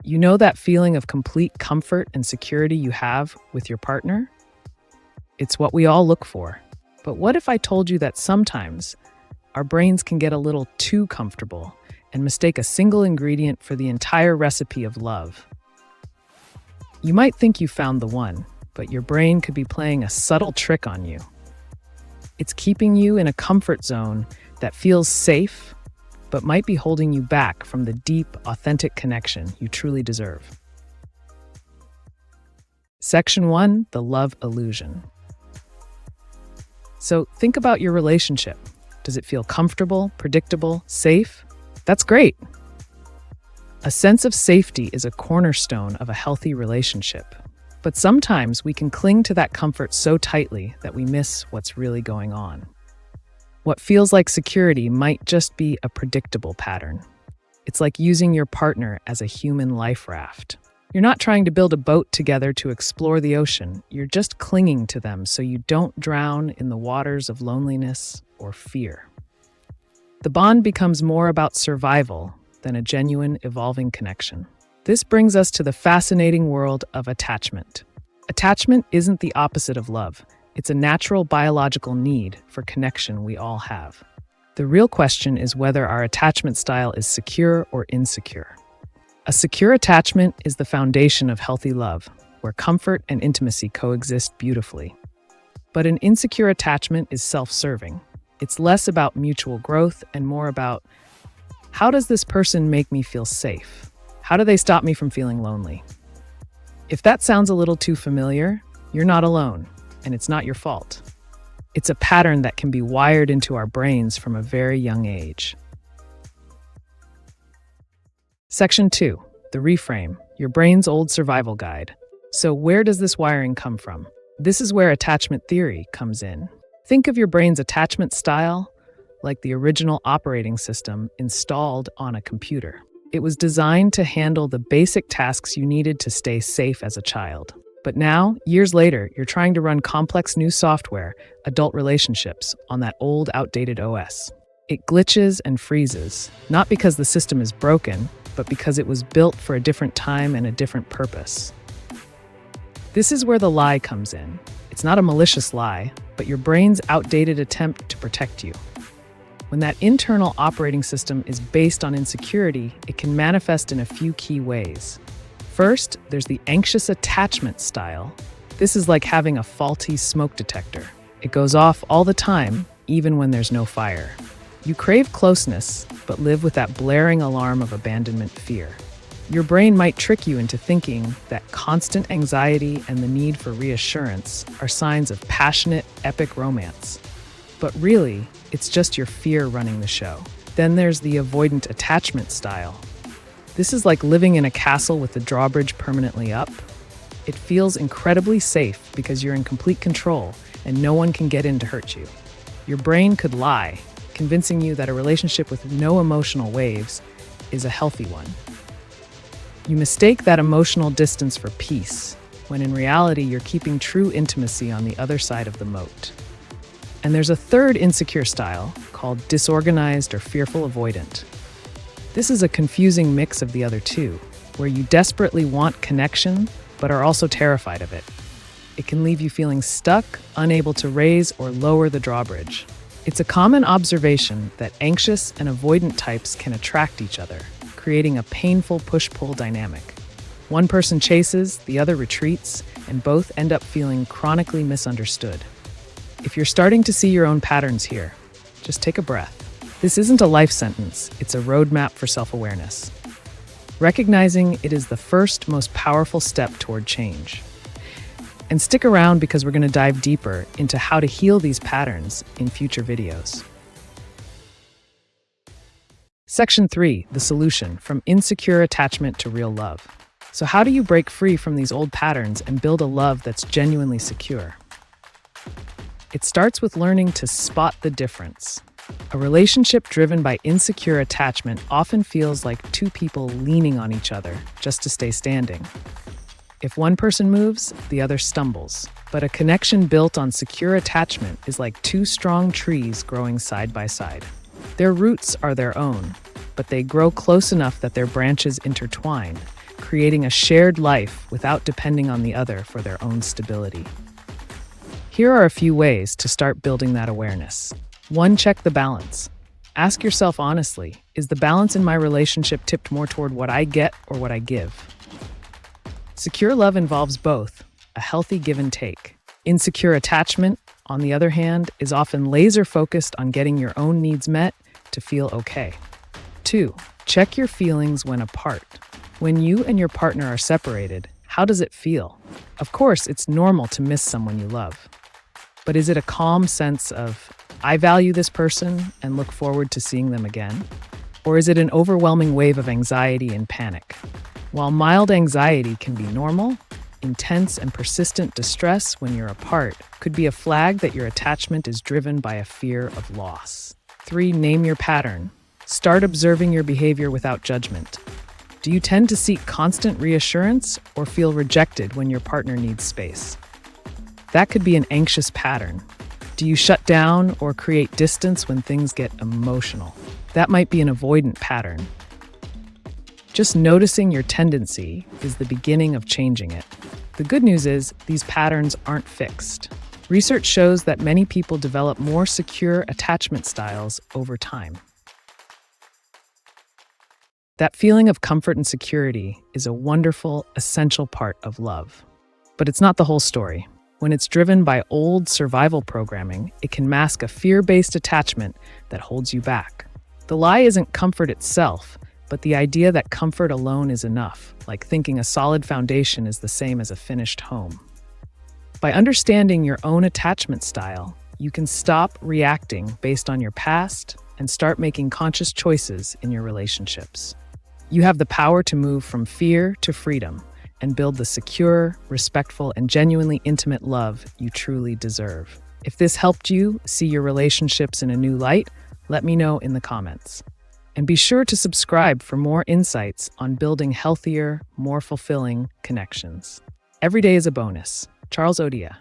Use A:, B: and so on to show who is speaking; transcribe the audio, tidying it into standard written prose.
A: You know that feeling of complete comfort and security you have with your partner? It's what we all look for. But what if I told you that sometimes our brains can get a little too comfortable and mistake a single ingredient for the entire recipe of love? You might think you found the one, but your brain could be playing a subtle trick on you. It's keeping you in a comfort zone that feels safe, but might be holding you back from the deep, authentic connection you truly deserve. Section 1, the love illusion. So think about your relationship. Does it feel comfortable, predictable, safe? That's great. A sense of safety is a cornerstone of a healthy relationship. But sometimes we can cling to that comfort so tightly that we miss what's really going on. What feels like security might just be a predictable pattern. It's like using your partner as a human life raft. You're not trying to build a boat together to explore the ocean. You're just clinging to them so you don't drown in the waters of loneliness or fear. The bond becomes more about survival than a genuine, evolving connection. This brings us to the fascinating world of attachment. Attachment isn't the opposite of love. It's a natural biological need for connection we all have. The real question is whether our attachment style is secure or insecure. A secure attachment is the foundation of healthy love, where comfort and intimacy coexist beautifully. But an insecure attachment is self-serving. It's less about mutual growth and more about, how does this person make me feel safe? How do they stop me from feeling lonely? If that sounds a little too familiar, you're not alone, and it's not your fault. It's a pattern that can be wired into our brains from a very young age. Section 2, the reframe, your brain's old survival guide. So where does this wiring come from? This is where attachment theory comes in. Think of your brain's attachment style like the original operating system installed on a computer. It was designed to handle the basic tasks you needed to stay safe as a child. But now, years later, you're trying to run complex new software, adult relationships, on that old, outdated OS. It glitches and freezes, not because the system is broken, but because it was built for a different time and a different purpose. This is where the lie comes in. It's not a malicious lie, but your brain's outdated attempt to protect you. When that internal operating system is based on insecurity, it can manifest in a few key ways. First, there's the anxious attachment style. This is like having a faulty smoke detector. It goes off all the time, even when there's no fire. You crave closeness, but live with that blaring alarm of abandonment fear. Your brain might trick you into thinking that constant anxiety and the need for reassurance are signs of passionate, epic romance. But really, it's just your fear running the show. Then there's the avoidant attachment style. This is like living in a castle with the drawbridge permanently up. It feels incredibly safe because you're in complete control and no one can get in to hurt you. Your brain could lie, convincing you that a relationship with no emotional waves is a healthy one. You mistake that emotional distance for peace, when in reality you're keeping true intimacy on the other side of the moat. And there's a third insecure style called disorganized or fearful avoidant. This is a confusing mix of the other two, where you desperately want connection, but are also terrified of it. It can leave you feeling stuck, unable to raise or lower the drawbridge. It's a common observation that anxious and avoidant types can attract each other, creating a painful push-pull dynamic. One person chases, the other retreats, and both end up feeling chronically misunderstood. If you're starting to see your own patterns here, just take a breath. This isn't a life sentence, it's a roadmap for self-awareness. Recognizing it is the first, most powerful step toward change. And stick around because we're going to dive deeper into how to heal these patterns in future videos. Section 3, the solution, from insecure attachment to real love. So how do you break free from these old patterns and build a love that's genuinely secure? It starts with learning to spot the difference. A relationship driven by insecure attachment often feels like two people leaning on each other just to stay standing. If one person moves, the other stumbles. But a connection built on secure attachment is like two strong trees growing side by side. Their roots are their own, but they grow close enough that their branches intertwine, creating a shared life without depending on the other for their own stability. Here are a few ways to start building that awareness. 1. Check the balance. Ask yourself honestly, is the balance in my relationship tipped more toward what I get or what I give? Secure love involves both, a healthy give and take. Insecure attachment, on the other hand, is often laser focused on getting your own needs met to feel okay. 2. Check your feelings when apart. When you and your partner are separated, how does it feel? Of course, it's normal to miss someone you love. But is it a calm sense of, I value this person and look forward to seeing them again? Or is it an overwhelming wave of anxiety and panic? While mild anxiety can be normal, intense and persistent distress when you're apart could be a flag that your attachment is driven by a fear of loss. 3. Name your pattern. Start observing your behavior without judgment. Do you tend to seek constant reassurance or feel rejected when your partner needs space? That could be an anxious pattern. Do you shut down or create distance when things get emotional? That might be an avoidant pattern. Just noticing your tendency is the beginning of changing it. The good news is these patterns aren't fixed. Research shows that many people develop more secure attachment styles over time. That feeling of comfort and security is a wonderful, essential part of love. But it's not the whole story. When it's driven by old survival programming, it can mask a fear-based attachment that holds you back. The lie isn't comfort itself, but the idea that comfort alone is enough, like thinking a solid foundation is the same as a finished home. By understanding your own attachment style, you can stop reacting based on your past and start making conscious choices in your relationships. You have the power to move from fear to freedom and build the secure, respectful, and genuinely intimate love you truly deserve. If this helped you see your relationships in a new light, let me know in the comments. And be sure to subscribe for more insights on building healthier, more fulfilling connections. Every day is a bonus. Charles Odia.